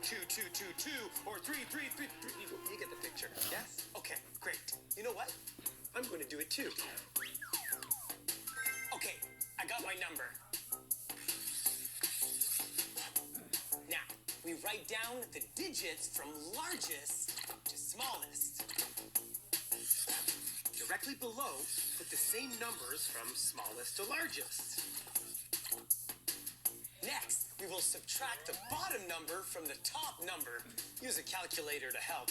2, 2, 2, 2, or 3, 3, 3, 3. You get the picture. Yes? Okay, great. You know what? I'm going to do it too. Okay, I got my number. Now, we write down the digits from largest to smallest. Directly below, put the same numbers from smallest to largest. Next, we will subtract the bottom number from the top number. Use a calculator to help.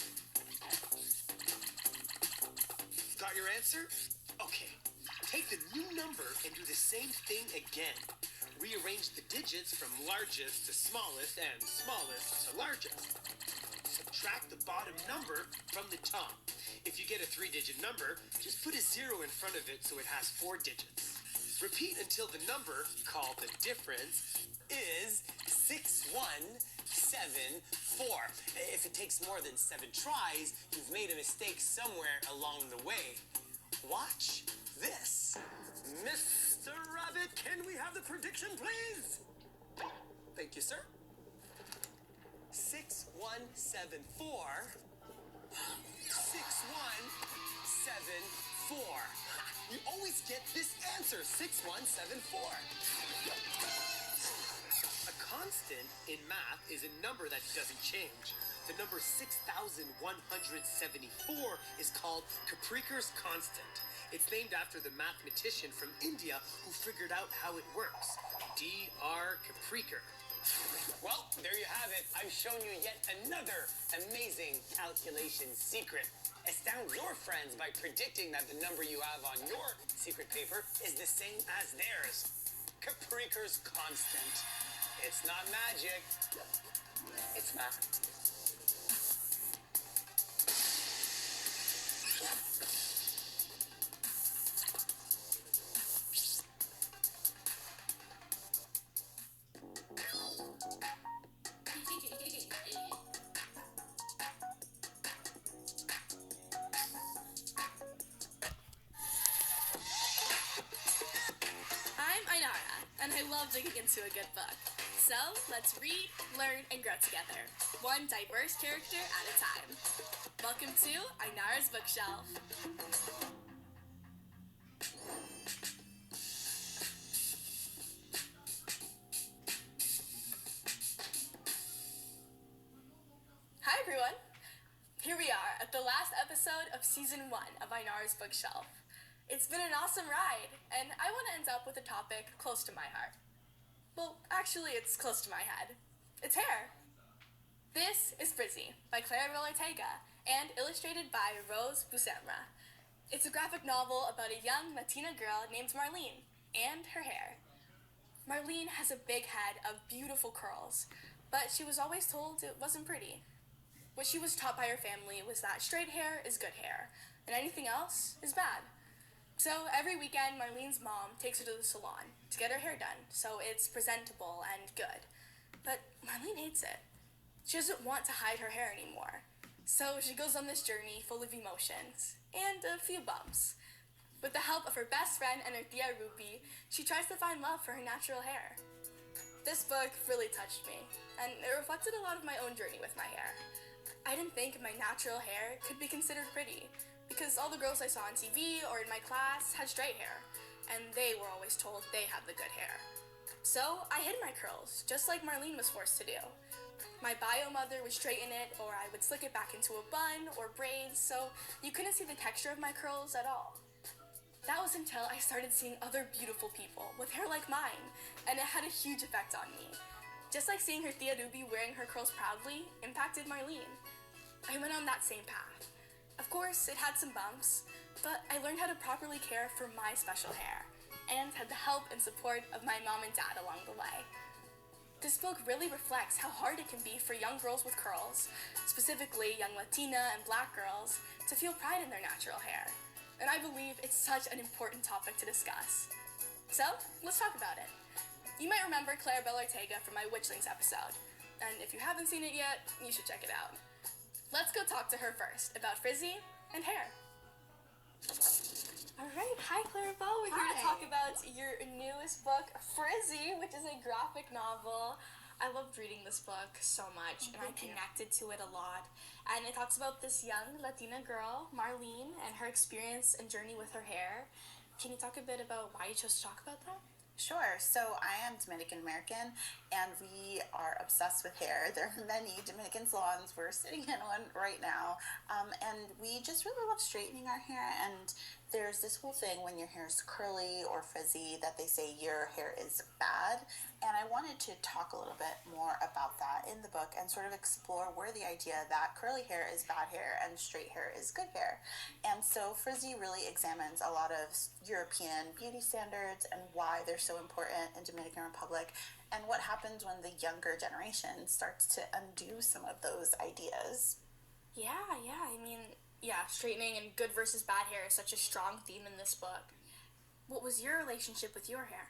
Got your answer? Okay. Take the new number and do the same thing again. Rearrange the digits from largest to smallest and smallest to largest. Subtract the bottom number from the top. If you get a 3-digit number, just put a 0 in front of it so it has 4 digits. Repeat until the number, called the difference, is 6174. If it takes more than 7 tries, you've made a mistake somewhere along the way. Watch this. Mr. Rabbit, can we have the prediction, please? Thank you, sir. 6174. 6174. You always get this answer, 6174. A constant in math is a number that doesn't change. The number 6,174 is called Capricor's constant. It's named after the mathematician from India who figured out how it works, D.R. Capricorn. Well, there you have it. I've shown you yet another amazing calculation secret. Astound your friends by predicting that the number you have on your secret paper is the same as theirs. Capricor's constant. It's not magic. It's math. I'm Ainara, and I love digging into a good book. So, let's read, learn, and grow together, one diverse character at a time. Welcome to Ainara's Bookshelf. Hi everyone! Here we are at the last episode of Season 1 of Ainara's Bookshelf. It's been an awesome ride, and I want to end up with a topic close to my heart. Well, actually, it's close to my head. It's hair. This is Frizzy by Claribel Ortega and illustrated by Rose Buscema. It's a graphic novel about a young Latina girl named Marlene and her hair. Marlene has a big head of beautiful curls, but she was always told it wasn't pretty. What she was taught by her family was that straight hair is good hair, and anything else is bad. So every weekend, Marlene's mom takes her to the salon to get her hair done, so it's presentable and good. But Marlene hates it. She doesn't want to hide her hair anymore. So she goes on this journey full of emotions and a few bumps. With the help of her best friend and her tia Ruby, she tries to find love for her natural hair. This book really touched me, and it reflected a lot of my own journey with my hair. I didn't think my natural hair could be considered pretty, because all the girls I saw on TV or in my class had straight hair, and they were always told they had the good hair. So I hid my curls, just like Marlene was forced to do. My bio mother would straighten it, or I would slick it back into a bun or braids, so you couldn't see the texture of my curls at all. That was until I started seeing other beautiful people with hair like mine, and it had a huge effect on me. Just like seeing her tia Ruby wearing her curls proudly impacted Marlene. I went on that same path. Of course, it had some bumps, but I learned how to properly care for my special hair, and had the help and support of my mom and dad along the way. This book really reflects how hard it can be for young girls with curls, specifically young Latina and Black girls, to feel pride in their natural hair. And I believe it's such an important topic to discuss. So, let's talk about it. You might remember Claribel Ortega from my Witchlings episode, and if you haven't seen it yet, you should check it out. Let's go talk to her first about Frizzy and hair. Alright, hi Claribel. We're here to talk about your newest book, Frizzy, which is a graphic novel. I loved reading this book so much, and I connected to it a lot. And it talks about this young Latina girl, Marlene, and her experience and journey with her hair. Can you talk a bit about why you chose to talk about that? Sure. So I am Dominican American, and we are obsessed with hair. There are many Dominican salons. We're sitting in one right now, and we just really love straightening our hair. And there's this whole thing when your hair is curly or frizzy that they say your hair is bad. And I wanted to talk a little bit more about that in the book and sort of explore where the idea that curly hair is bad hair and straight hair is good hair. And so Frizzy really examines a lot of European beauty standards and why they're so important in Dominican Republic and what happens when the younger generation starts to undo some of those ideas. Yeah. I mean, straightening and good versus bad hair is such a strong theme in this book. What was your relationship with your hair?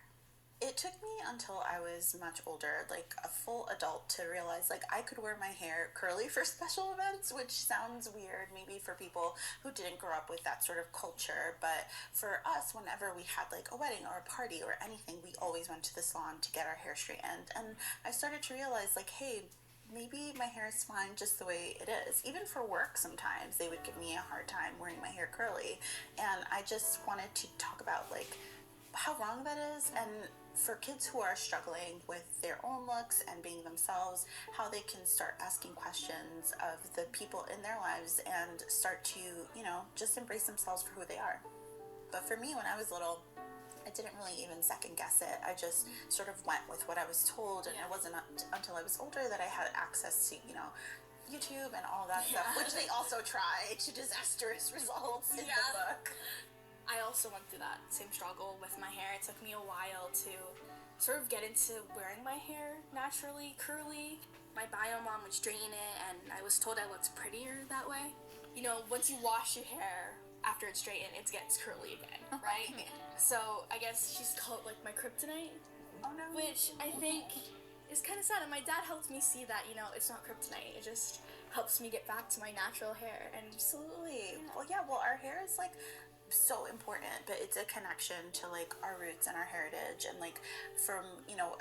It took me until I was much older, like a full adult, to realize like I could wear my hair curly for special events, which sounds weird maybe for people who didn't grow up with that sort of culture. But for us, whenever we had like a wedding or a party or anything, we always went to the salon to get our hair straightened. And I started to realize like, hey, maybe my hair is fine just the way it is. Even for work, sometimes they would give me a hard time wearing my hair curly. And I just wanted to talk about like how wrong that is, and for kids who are struggling with their own looks and being themselves, how they can start asking questions of the people in their lives and start to, just embrace themselves for who they are. But for me, when I was little, I didn't really even second guess it. I just sort of went with what I was told, and it wasn't until I was older that I had access to, YouTube and all that stuff, which they also try to disastrous results in the book. I also went through that same struggle with my hair. It took me a while to sort of get into wearing my hair naturally curly. My bio mom would straighten it, and I was told I looked prettier that way. Once you wash your hair after it's straightened, it gets curly again, right? So I guess she's called like my kryptonite. Oh no. Which I think is kind of sad. And my dad helped me see that, it's not kryptonite. It just helps me get back to my natural hair. And absolutely. Well, our hair is like so important, but it's a connection to like our roots and our heritage, and like from I know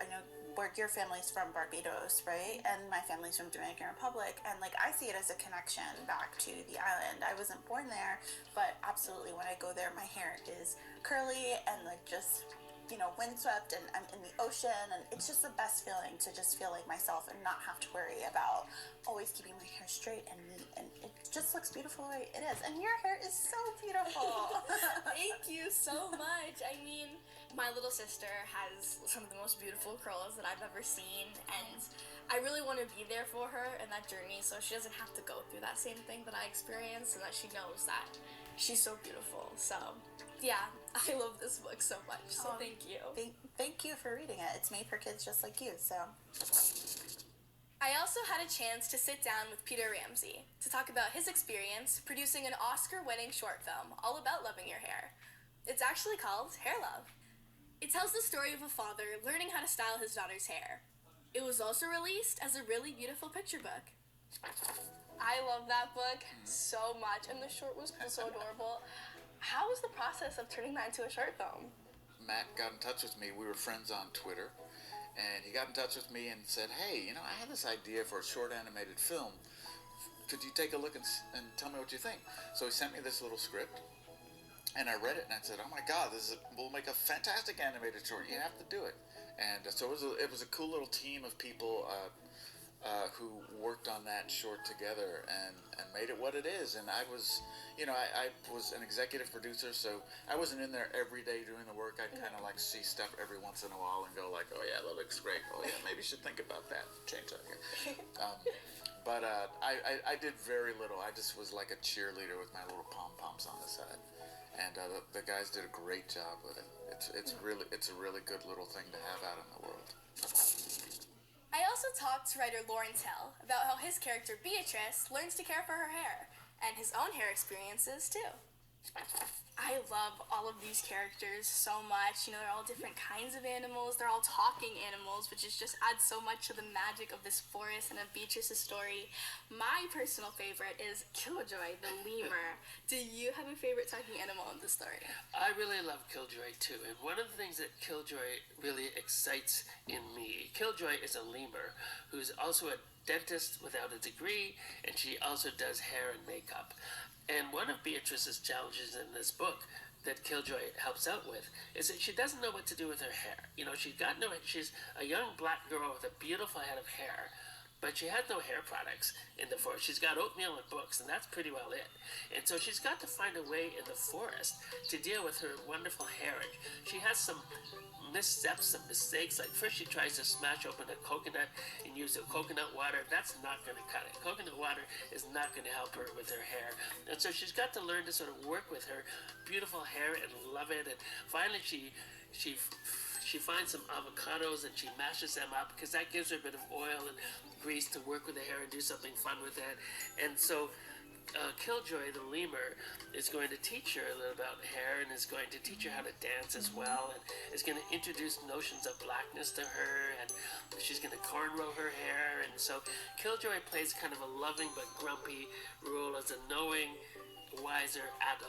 where your family's from, Barbados, right? And my family's from Dominican Republic, and like I see it as a connection back to the island. I wasn't born there, but absolutely when I go there, my hair is curly and like just windswept, and I'm in the ocean, and it's just the best feeling to just feel like myself and not have to worry about always keeping my hair straight and neat, and it just looks beautiful the way it is. And your hair is so beautiful. Thank you so much. I mean, my little sister has some of the most beautiful curls that I've ever seen, and I really want to be there for her in that journey so she doesn't have to go through that same thing that I experienced, and that she knows that she's so beautiful. So yeah, I love this book so much, so thank you. Thank you for reading it. It's made for kids just like you, so. I also had a chance to sit down with Peter Ramsey to talk about his experience producing an Oscar-winning short film all about loving your hair. It's actually called Hair Love. It tells the story of a father learning how to style his daughter's hair. It was also released as a really beautiful picture book. I love that book so much, and the short was so adorable. How was the process of turning that into a short film? Matt got in touch with me. We were friends on Twitter, and he got in touch with me and said, hey, I have this idea for a short animated film. Could you take a look and tell me what you think? So he sent me this little script, and I read it, and I said, oh my God, we'll make a fantastic animated short. You have to do it. And so it was a cool little team of people who worked on that short together and made it what it is. And I was, I was an executive producer, so I wasn't in there every day doing the work. I'd kind of like see stuff every once in a while and go like, oh yeah, that looks great. Oh yeah, maybe you should think about that. Change that here. But I did very little. I just was like a cheerleader with my little pom-poms on the side. And the guys did a great job with it. It's a really good little thing to have out in the world. I also talked to writer Lawrence Hill about how his character Beatrice learns to care for her hair, and his own hair experiences too. I love all of these characters so much. You know, they're all different kinds of animals. They're all talking animals, which is just adds so much to the magic of this forest and of Beatrice's story. My personal favorite is Killjoy, the lemur. Do you have a favorite talking animal in the story? I really love Killjoy too, and one of the things that Killjoy really excites in me, Killjoy is a lemur who's also a dentist without a degree, and she also does hair and makeup. And one of Beatrice's challenges in this book that Killjoy helps out with is that she doesn't know what to do with her hair. You know, she's a young black girl with a beautiful head of hair, but she has no hair products in the forest. She's got oatmeal and books, and that's pretty well it. And so she's got to find a way in the forest to deal with her wonderful hair. And she has some missteps, some mistakes. Like first she tries to smash open a coconut and use the coconut water. That's not going to cut it. Coconut water is not going to help her with her hair. And so she's got to learn to sort of work with her beautiful hair and love it. And finally she finds some avocados and she mashes them up because that gives her a bit of oil and grease to work with the hair and do something fun with it. And so Killjoy, the lemur, is going to teach her a little about hair and is going to teach her how to dance as well, and is going to introduce notions of blackness to her, and she's going to cornrow her hair. And so Killjoy plays kind of a loving but grumpy role as a knowing, wiser adult.